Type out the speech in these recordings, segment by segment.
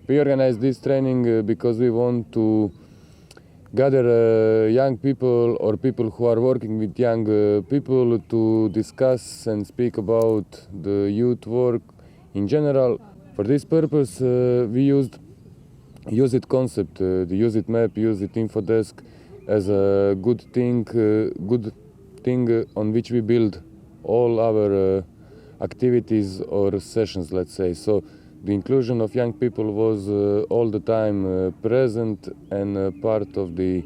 We organize this training because we want to gather young people or people who are working with young people to discuss and speak about the youth work in general. For this purpose, we used Use It concept, the Use It map, Use It info desk as a good thing on which we build all our activities or sessions, let's say. So the inclusion of young people was all the time present and part of the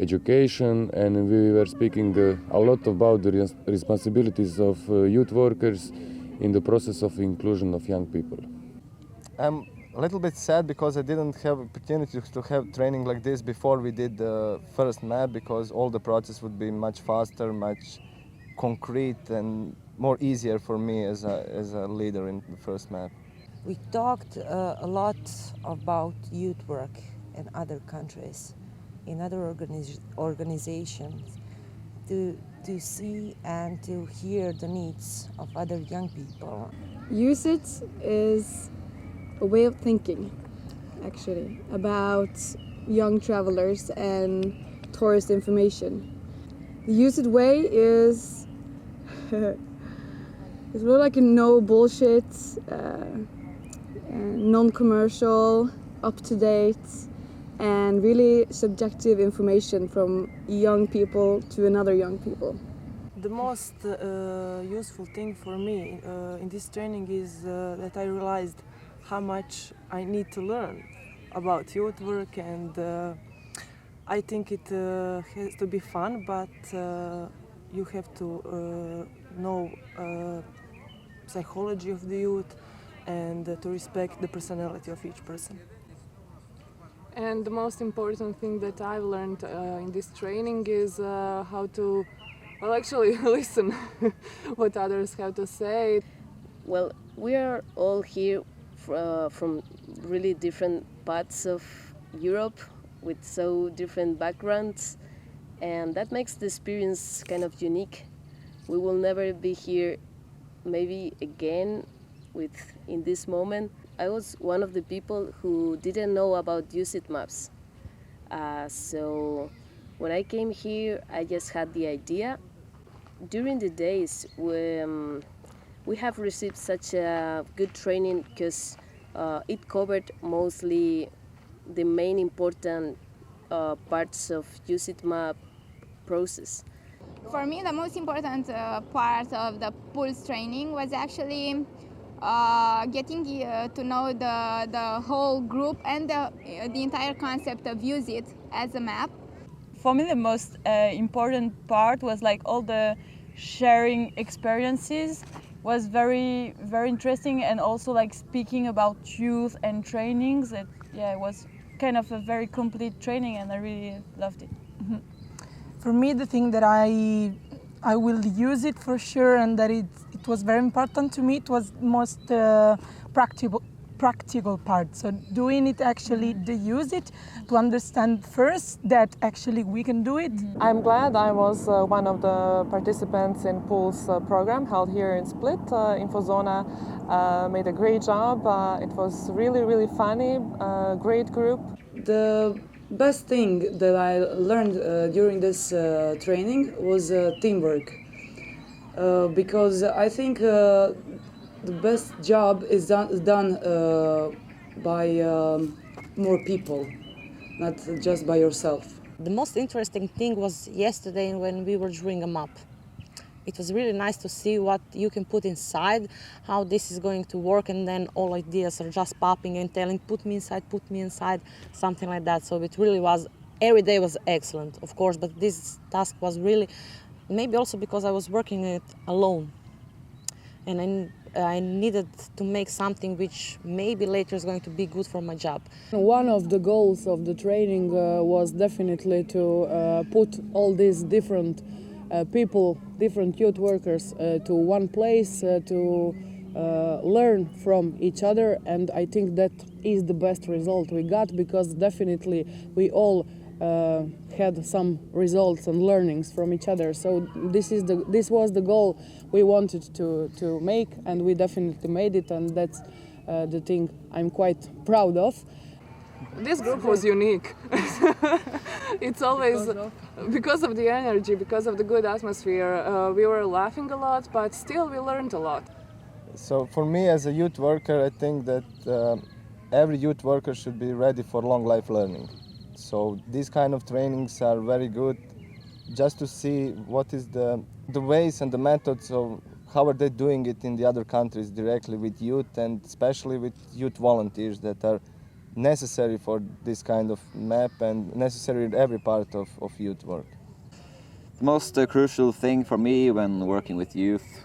education, and we were speaking a lot about the responsibilities of youth workers in the process of inclusion of young people. I'm a little bit sad because I didn't have opportunity to have training like this before we did the first map, because all the process would be much faster, much concrete, and more easier for me as a leader in the first map. We talked a lot about youth work in other countries, in other organizations, to see and to hear the needs of other young people. Use It is a way of thinking, actually, about young travelers and tourist information. The Use It way is it's really like a no bullshit, non-commercial, up-to-date, and really subjective information from young people to another young people. The most useful thing for me in this training is that I realized how much I need to learn about youth work, and I think it has to be fun, but you have to know psychology of the youth and to respect the personality of each person. And the most important thing that I've learned in this training is how to, well, actually listen what others have to say. Well, we are all here from really different parts of Europe with so different backgrounds, and that makes the experience kind of unique. We will never be here maybe again in this moment. I was one of the people who didn't know about Use It maps. So when I came here, I just had the idea. During the days, we have received such a good training because it covered mostly the main important parts of Use It map process. For me, the most important part of the P.U.L.S.E training was actually getting to know the whole group and the entire concept of Use It as a map. For me, the most important part was like all the sharing experiences was very, very interesting, and also like speaking about youth and trainings. It was kind of a very complete training, and I really loved it. For me, the thing that I will use it for sure, and that it was very important to me, it was most practical part. So doing it actually, to use it, to understand first that actually we can do it. I'm glad I was one of the participants in P.U.L.S.E program held here in Split. Infozona made a great job. It was really, really funny, great group. The best thing that I learned during this training was teamwork, because I think the best job is done by more people, not just by yourself. The most interesting thing was yesterday when we were drawing a map. It was really nice to see what you can put inside, how this is going to work, and then all ideas are just popping and telling, put me inside, something like that. So it really was, every day was excellent, of course, but this task was really, maybe also because I was working it alone. And I needed to make something which maybe later is going to be good for my job. One of the goals of the training was definitely to put all these different people, different youth workers to one place to learn from each other, and I think that is the best result we got, because definitely we all had some results and learnings from each other. So this was the goal we wanted to make, and we definitely made it, and that's the thing I'm quite proud of. This group was unique. It's always because of the energy, because of the good atmosphere. We were laughing a lot, but still we learned a lot. So for me as a youth worker, I think that every youth worker should be ready for long life learning. So these kind of trainings are very good just to see what is the ways and the methods of how are they doing it in the other countries directly with youth, and especially with youth volunteers that are necessary for this kind of map and necessary in every part of youth work. The most crucial thing for me when working with youth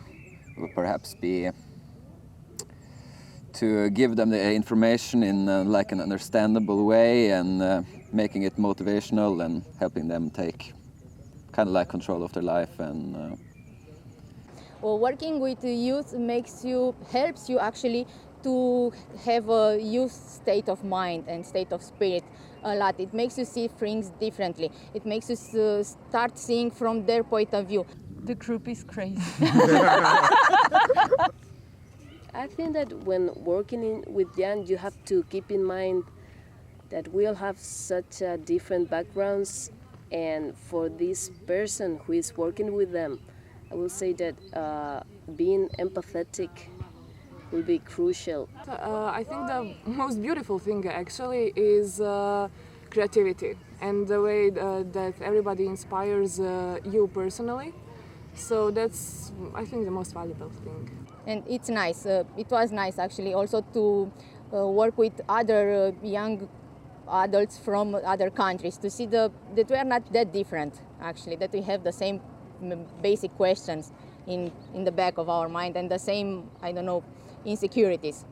would perhaps be to give them the information in like an understandable way and making it motivational and helping them take kind of like control of their life. And well, working with the youth helps you actually to have a youth state of mind and state of spirit a lot. It makes you see things differently. It makes you start seeing from their point of view. The group is crazy. I think that when working with young, you have to keep in mind that we all have such different backgrounds, and for this person who is working with them, I will say that being empathetic will be crucial. I think the most beautiful thing actually is creativity and the way that everybody inspires you personally. So that's, I think, the most valuable thing. And it's nice. It was nice actually also to work with other young adults from other countries, to see that we are not that different actually, that we have the same basic questions in the back of our mind and the same, I don't know, insecurities.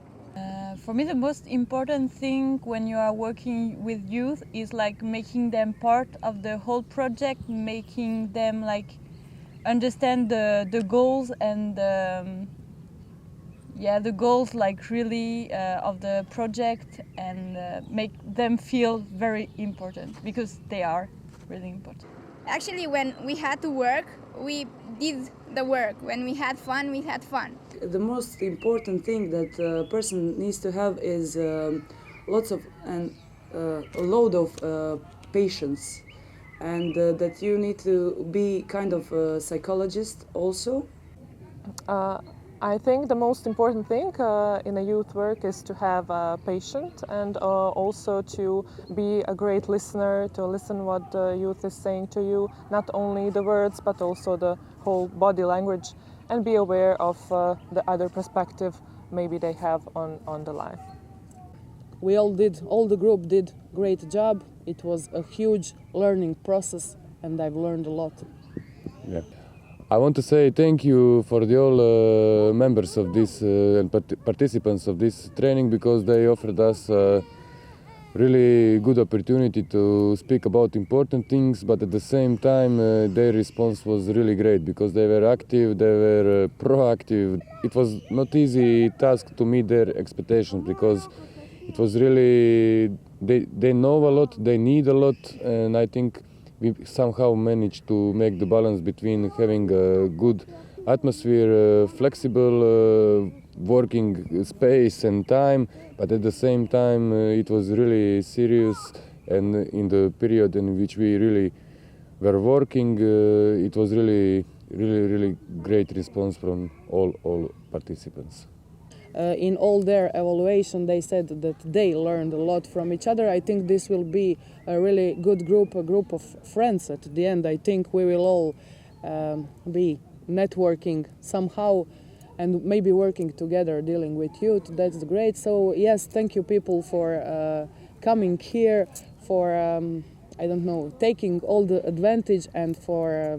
For me, the most important thing when you are working with youth is like making them part of the whole project, making them like understand the goals and the goals like really of the project, and make them feel very important, because they are really important. Actually, when we had to work, we did the work. When we had fun, we had fun. The most important thing that a person needs to have is lots of and a load of patience, and that you need to be kind of a psychologist also. I think the most important thing in a youth work is to have patience, and also to be a great listener, to listen what the youth is saying to you, not only the words but also the whole body language, and be aware of the other perspective maybe they have on the life. All the group did great job. It was a huge learning process, and I've learned a lot. Yeah. I want to say thank you for the all members of this and participants of this training, because they offered us really good opportunity to speak about important things, but at the same time their response was really great, because they were active, they were proactive. It was not easy task to meet their expectations, because it was really, they know a lot, they need a lot, and I think we somehow managed to make the balance between having a good atmosphere, flexible working space and time, but at the same time it was really serious, and in the period in which we really were working, it was really great response from all participants. In all their evaluation, they said that they learned a lot from each other. I think this will be a really good group, a group of friends at the end. I think we will all be networking somehow and maybe working together, dealing with youth. That's great. So yes, thank you people for coming here, for, I don't know, taking all the advantage, and for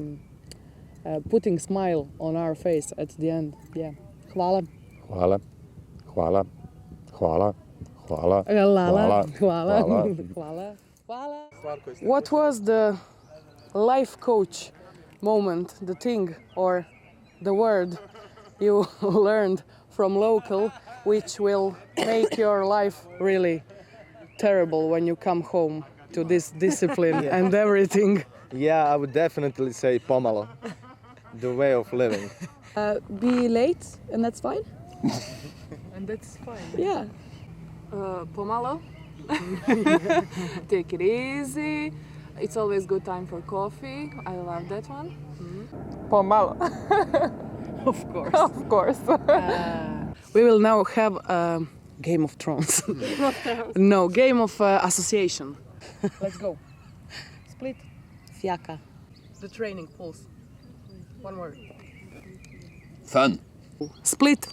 putting smile on our face at the end. Yeah. Hvala. Hvala. Hvala. Hvala. Hvala. Hvala. Hvala. Hvala. What was the life coach moment, the thing or the word you learned from local, which will make your life really terrible when you come home to this discipline and everything? Yeah, I would definitely say pomalo, the way of living. Be late, and that's fine. That's fine. Yeah. Pomalo. Take it easy. It's always good time for coffee. I love that one. Pomalo. Of course. Of course. We will now have a Game of Thrones. No, game of association. Let's go. Split. Fiaca. The training P.U.L.S.E. One word. Fun. Split.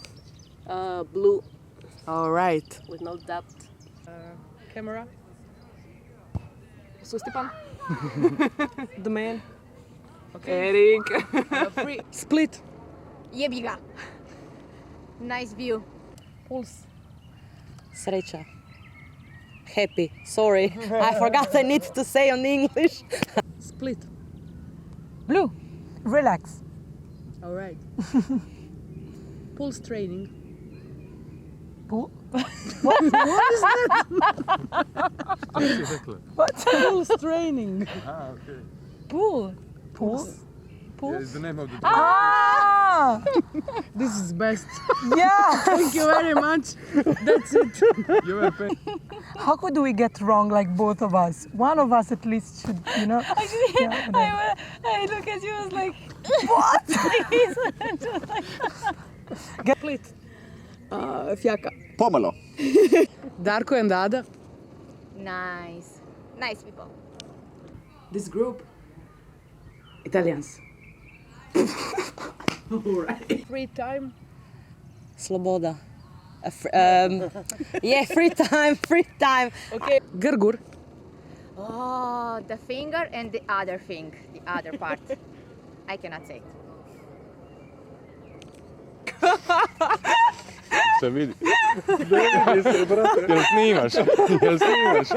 Blue All right. with no doubt. Camera. Sustipan. The man. Eric. Free. Split. Jebiga. Nice view. P.U.L.S.E. Sreća. Happy. Sorry, I forgot I need to say on English. Split. Blue. Relax. All right. P.U.L.S.E. training. Pool. What is that? What? P.U.L.S.E. training. Pool. Pool. Yeah, it's the name of the Ah! This is best. Yeah. Thank you very much. That's it. You were paying. How could we get wrong like both of us? One of us at least should, you know. Actually, Yeah, I look at you, I was like, what? Get Split. Fiaca. Pomalo. Darko and Ada. Nice. Nice people. This group, Italians. All right. Free time. Sloboda. Yeah, free time. Okay. Grgur. Oh, the finger and the other thing, the other part. I cannot say it. Se vidi. Jel snimaš? Jel snimaš?